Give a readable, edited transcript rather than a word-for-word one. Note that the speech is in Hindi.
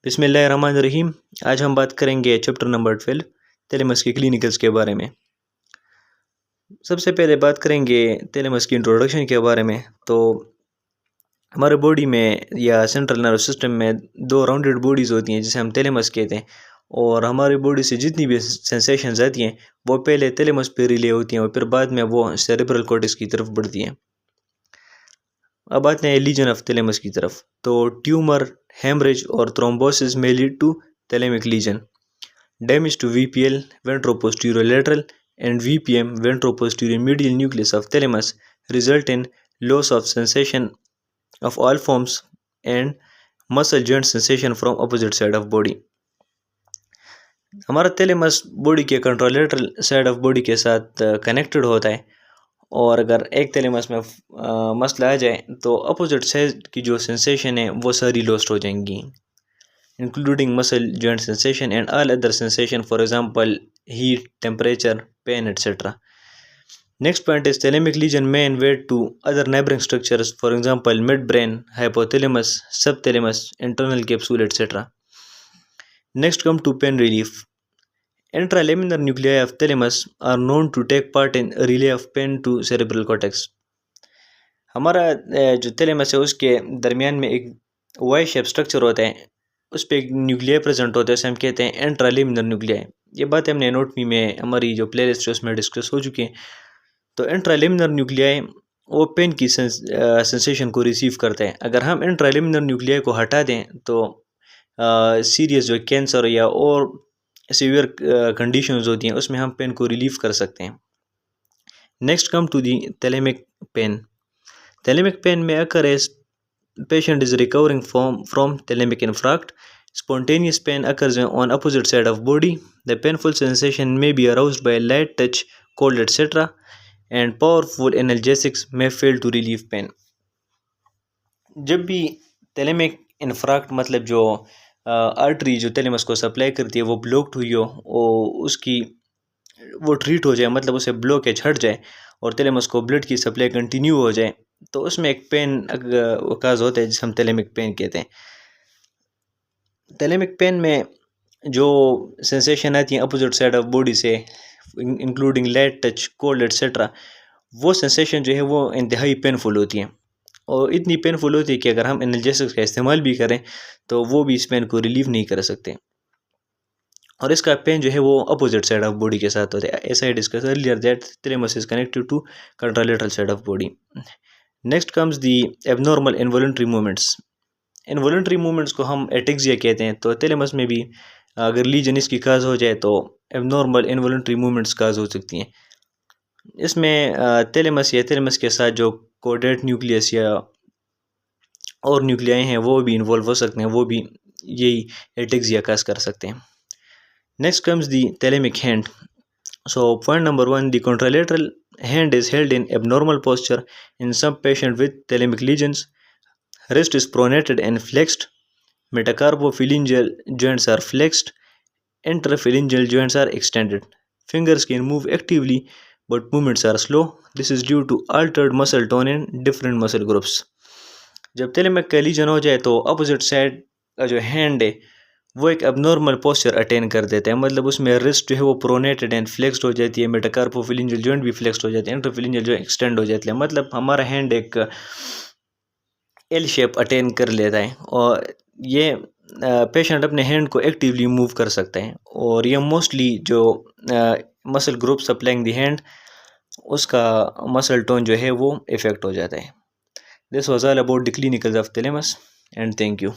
बिस्मिल्लाहिर्रहमानिर्रहीम। आज हम बात करेंगे चैप्टर नंबर 12 थैलेमस के क्लिनिकल्स के बारे में। सबसे पहले बात करेंगे थैलेमस की इंट्रोडक्शन के बारे में। तो हमारे बॉडी में या सेंट्रल नर्वस सिस्टम में दो राउंडेड बॉडीज़ होती हैं जिसे हम थैलेमस कहते हैं, और हमारी बॉडी से जितनी भी सेंसेशंस आती हैं वो पहले थैलेमस पे रिले होती हैं और फिर बाद में वो सेरेब्रल कॉर्टेक्स की तरफ बढ़ती हैं। अब आते हैं लीजन ऑफ थैलेमस की तरफ। तो ट्यूमर, हेमरेज और थ्रोम्बोसिस में lead to thalamic lesion. Damage to VPL ventroposterior-lateral and VPM ventroposterior medial nucleus of thalamus result in loss of sensation of all forms and muscle joint sensation from opposite side of body। हमारा थैलेमस बॉडी के कंट्रोलेटरल साइड ऑफ बॉडी के साथ कनेक्टेड होता है, और अगर एक थैलेमस में मसला आ जाए तो अपोजिट साइड की जो सेंसेशन है वो सारी लॉस्ट हो जाएंगी, including muscle joint sensation and all other sensation, for example heat, temperature, pain, etc. Next point is thalamic lesion may invade to other neighboring structures, for example midbrain, hypothalamus, subthalamus, internal capsule, etc. Next come to pain relief. Intralaminar nuclei of thalamus are known to take part in relay of pain to cerebral cortex। हमारा जो थैलेमस है उसके दरमियान में एक वाई शेप स्ट्रक्चर होता है, उस पर एक न्यूक्लियाई प्रेजेंट होता है, उसे हम कहते हैं इंट्रालेमिनर न्यूक्लियाई। ये बात हमने एनाटॉमी में हमारी जो प्लेलिस्ट है उसमें डिस्कस हो चुकी है। तो इंट्रालेमिनर न्यूक्लियाई वो पेन की सेंसेशन को रिसीव करते हैं। अगर हम इंट्रालेमिनर न्यूक्लियाई को हटा दें तो सीरियस जो कैंसर या और सीवियर कंडीशंस होती हैं उसमें हम पेन को रिलीव कर सकते हैं। Next come to the thalamic pain. Thalamic pain may occur as patient is recovering from thalamic infarct. Spontaneous pain occurs on opposite side of body. The painful sensation may be aroused by light touch, cold, etc. And powerful analgesics may fail to relieve pain। जब भी thalamic infarct मतलब जो आर्टरी जो थैलेमस को सप्लाई करती है वो ब्लॉक्ड हुई हो और उसकी वो ट्रीट हो जाए, मतलब उसे ब्लॉकेज हट जाए और थैलेमस को ब्लड की सप्लाई कंटिन्यू हो जाए, तो उसमें एक पेन काज होता है जिसे हम थैलेमिक पेन कहते हैं। थैलेमिक पेन में जो सेंसेशन आती है अपोजिट साइड ऑफ बॉडी से, including light touch, cold, etcetera, वो सेंसेशन जो है वो इंतहाई पेनफुल होती है, और इतनी पेनफुल होती है कि अगर हम एनाल्जेसिक्स का इस्तेमाल भी करें तो वो भी इस पेन को रिलीव नहीं कर सकते, और इसका पेन जो है वो अपोजिट साइड ऑफ बॉडी के साथ होता है। As I discuss earlier that thalamus is connected to contralateral side of body. Next comes the abnormal involuntary movements. Involuntary movements को हम एटेक्सिया कहते हैं। तो थैलेमस में भी अगर लीजन इसकी काज हो जाए तो एबनॉर्मल इनवॉलंटरी मूवमेंट्स काज हो सकती हैं। इसमें थैलेमस या थैलेमस के साथ जो कोडेट न्यूक्लियस या और न्यूक्लियाई हैं वो भी इन्वॉल्व हो सकते हैं, वो भी यही एटेक्सिया काज कर सकते हैं। Next comes the thalamic hand. So point number 1, the contralateral hand is held in abnormal posture in some patient with thalamic lesions. Wrist is pronated and flexed. Metacarpophalangeal joints are flexed. Interphalangeal joints are extended. Fingers can move actively but movements are slow. This is due to altered muscle tone in different muscle groups। जब थैलेमिक का लीजन हो जाए तो अपोजिट साइड का जो हैंड है वो एक अबनॉर्मल पोस्चर अटेन कर देता है, मतलब उसमें रिस्ट जो है वो प्रोनेटेड एंड फ्लेक्स्ड हो जाती है, मेटाकार्पोफिलिंजियल जॉइंट भी फ्लेक्स्ड हो जाती है, इंटरफिलिंजियल जो एक्सटेंड हो जाती है, मतलब हमारा हैंड एक एल शेप अटेन कर लेता है, और ये पेशेंट अपने हैंड को एक्टिवली मूव कर सकता है, और ये मोस्टली जो muscle group supplying the hand उसका मसल टोन जो है वो इफेक्ट हो जाता है। This was all about the clinicals of thalamus and thank you.